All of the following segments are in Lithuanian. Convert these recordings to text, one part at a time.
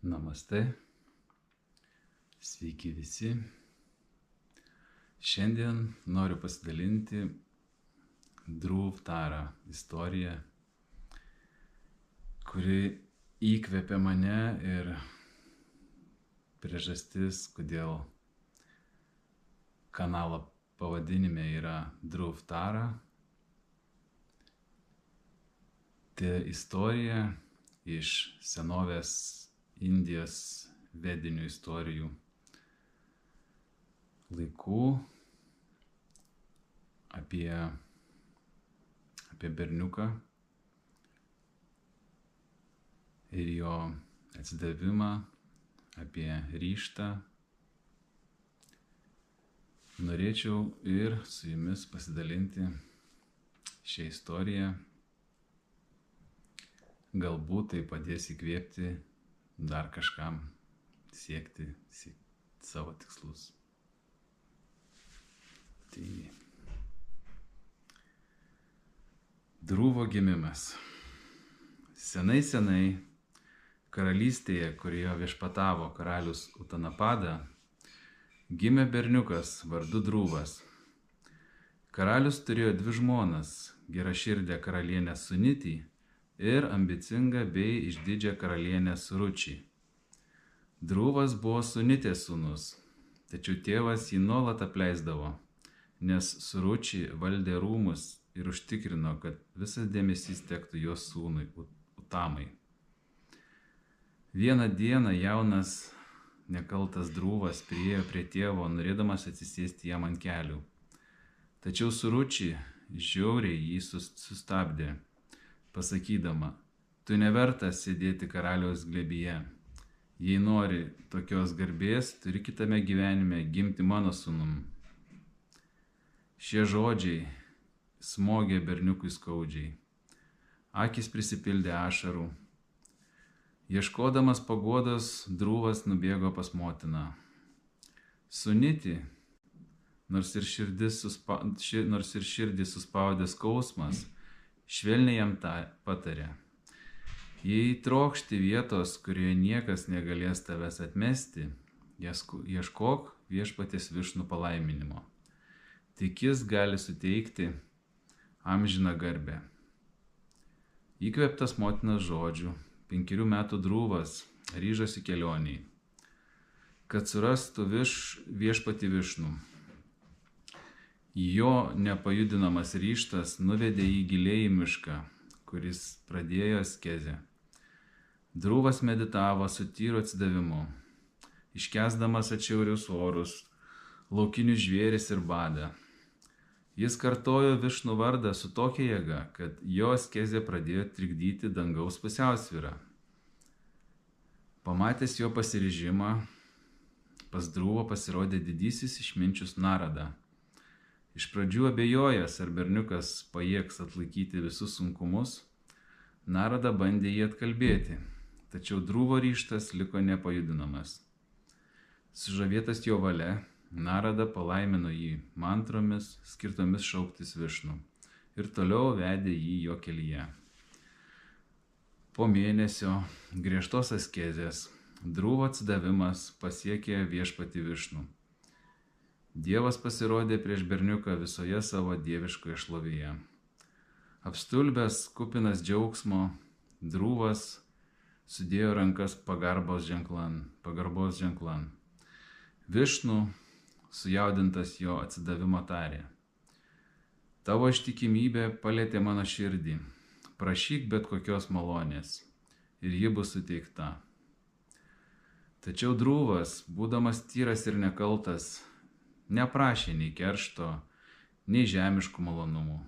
Namaste, sveiki visi. Šiandien noriu pasidalinti Dhruv Tara istoriją, kuri įkvėpė mane ir priežastis, kodėl kanalo pavadinime yra Dhruv Tara. Tai istorija iš senovės Indijos vedinių istorijų laikų apie berniuką ir jo atsidavimą, apie ryžtą. Norėčiau ir su jumis pasidalinti šią istoriją. Galbūt tai padės įkvėpti dar kažkam siekti savo tikslus. Tai Dhruvo gimimas. Senai karalystėje, kurioje viešpatavo karalius Utanapada, gimė berniukas vardu Dhruvas. Karalius turėjo dvi žmonas, geraširdę karalienę Sunitį ir ambicingą bei išdidžią karalienę Suručį. Dhruvas buvo Sunitės sūnus, tačiau tėvas jį nuolat apleisdavo, nes Suručį valdė rūmus ir užtikrino, kad visas dėmesys tektų jos sūnui Utamai. Vieną dieną jaunas nekaltas Dhruvas priėjo prie tėvo, norėdamas atsisėsti jam ant kelių. Tačiau Suručį žiauriai jį sustabdė, pasakydama: tu nevertas sėdėti karaliaus glėbyje. Jei nori tokios garbės, turi kitame gyvenime gimti mano sūnum. Šie žodžiai smogė berniukui skaudžiai. Akys prisipildė ašarų. Ieškodamas paguodos, Dhruvas nubėgo pas motiną. Sunitį, nors ir širdį suspaudė skausmas, švelniai jam tą patarė: jei trokšti vietos, kurioje niekas negalės tavęs atmesti, ieškok viešpaties Višnų palaiminimo. Tik jis gali suteikti amžiną garbę. Įkvėptas motinos žodžių, 5 metų Dhruvas ryžosi kelioniai, kad surastų viešpatį Višnų. Jo nepajudinamas ryžtas nuvedė jį giliai į mišką, kuris pradėjo askezę. Dhruvas meditavo su tyru atsidavimu, iškęsdamas atšiaurius orus, laukinius žvėris ir badą. Jis kartojo Višnų vardą su tokia jėga, kad jo askezė pradėjo trikdyti dangaus pusiausvyrą. Pamatęs jo pasiryžimą, pas Dhruvo pasirodė didysis išminčius Narada. Iš pradžių abejojęs, ar berniukas pajėgs atlaikyti visus sunkumus, Narada bandė jį atkalbėti, tačiau Dhruvo ryžtas liko nepajudinamas. Sužavėtas jo valia, Narada palaimino jį mantromis, skirtomis šauktis Višnų, ir toliau vedė jį jo kelyje. Po mėnesio griežtos askezės Dhruvo atsidavimas pasiekė viešpatį Višnų. Dievas pasirodė prieš berniuką visoje savo dieviškoje šlovėje. Apstulbęs, kupinas džiaugsmo, Dhruvas sudėjo rankas pagarbos ženklan. Višnų, sujaudintas jo atsidavimo, tarė: tavo ištikimybė palietė mano širdį, prašyk bet kokios malonės ir ji bus suteikta. Tačiau Dhruvas, būdamas tyras ir nekaltas, neprašė nei keršto, nei žemiškų malonumų.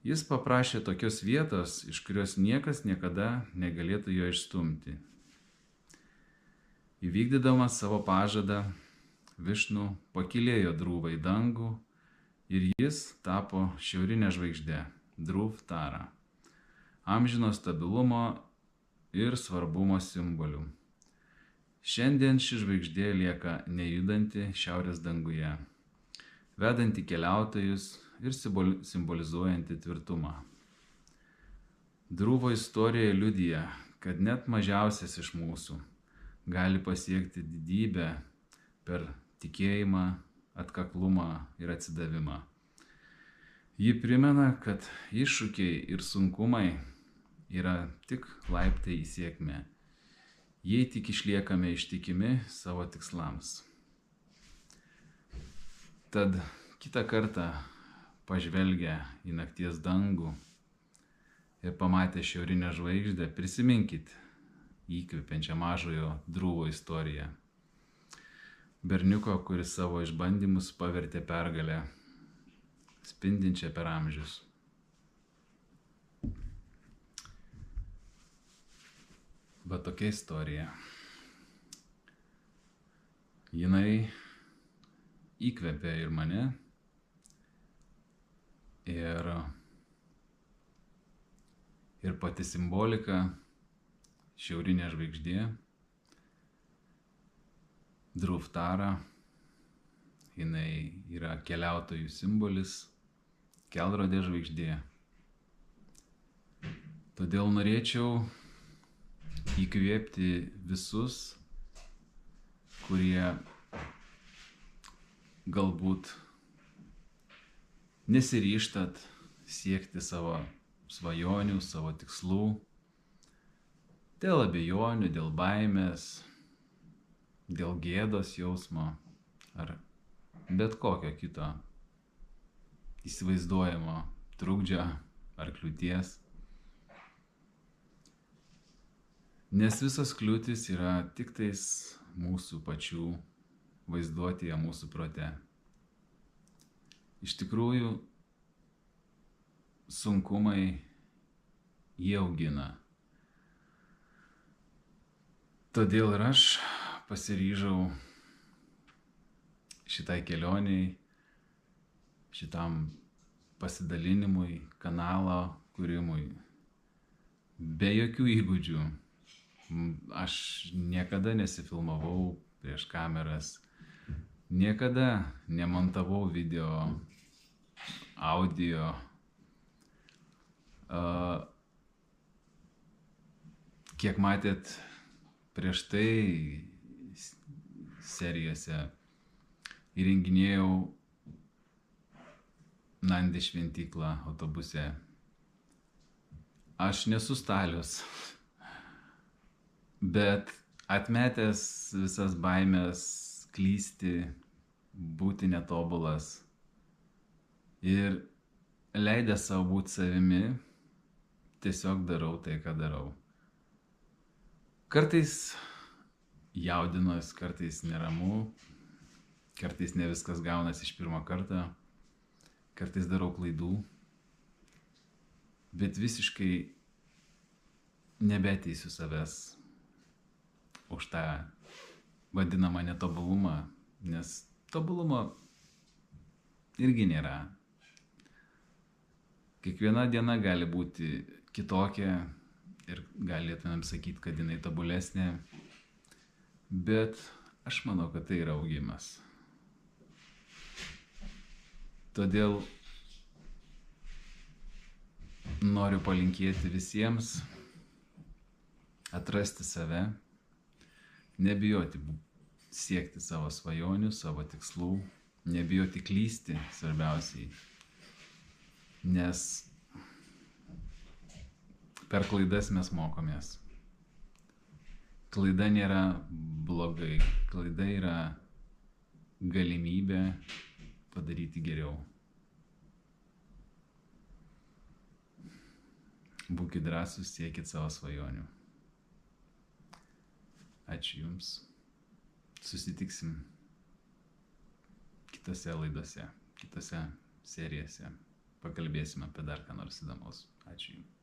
Jis paprašė tokios vietos, iš kurios niekas niekada negalėtų jo išstumti. Įvykdydamas savo pažadą, Višnų pakylėjo Dhruvą į dangų ir jis tapo šiaurinė žvaigždė, Dhruv Tara, amžino stabilumo ir svarbumo simboliu. Šiandien ši žvaigždė lieka nejudanti šiaurės danguje, vedanti keliautojus ir simbolizuojanti tvirtumą. Dhruvo istorija liudija, kad net mažiausias iš mūsų gali pasiekti didybę per tikėjimą, atkaklumą ir atsidavimą. Ji primena, kad iššūkiai ir sunkumai yra tik laiptai į sėkmę, jei tik išliekame ištikimi savo tikslams. Tad kitą kartą pažvelgę į nakties dangų ir pamatę šiaurinę žvaigždę, prisiminkit įkvepiančią mažojo Drūvo istoriją. Berniuko, kuris savo išbandymus pavertė pergalę, spindinčią per amžius. Va tokia istorija. Jinai įkvepia ir mane, ir pati simbolika, šiaurinė žvaigždė, Drūvtara, jinai yra keliautojų simbolis, kelrodė žvaigždė. Todėl norėčiau įkvėpti visus, kurie galbūt nesiryžtat siekti savo svajonių, savo tikslų, dėl abejonių, dėl baimės, dėl gėdos jausmo ar bet kokio kito įsivaizduojamo trukdžio ar kliūties. Nes visas kliūtis yra tik tais mūsų pačių vaizduotėje, mūsų prote. Iš tikrųjų, sunkumai jie augina. Todėl ir aš pasiryžau šitai kelioniai, šitam pasidalinimui, kanalo kūrimui, be jokių įgūdžių. Aš niekada nesifilmavau prieš kameras, niekada nemontavau video, audio. Kiek matėt prieš tai serijose, įrenginėjau Nandi šventyklą autobuse. Aš nesu Stalius, bet atmetęs visas baimės klysti, būti netobulas ir leidęs savo būti savimi, tiesiog darau tai, ką darau. Kartais jaudinuos, kartais neramu, kartais ne viskas gaunasi iš pirmo karto, kartais darau klaidų, bet visiškai nebeteisiu savęs už tą vadinamą netobulumą, nes tobulumo irgi nėra. Kiekviena diena gali būti kitokia ir galėtumėm sakyti, kad jinai tobulesnė, bet aš manau, kad tai yra augimas. Todėl noriu palinkėti visiems atrasti save, nebijoti siekti savo svajonių, savo tikslų, nebijoti klysti svarbiausiai, nes per klaidas mes mokomės. Klaida nėra blogai, klaida yra galimybė padaryti geriau. Būkit drąsūs, siekit savo svajonių. Ačiū Jums. Susitiksim kitose laidose, kitose serijose. Pakalbėsim apie dar ką nors įdomaus. Ačiū Jums.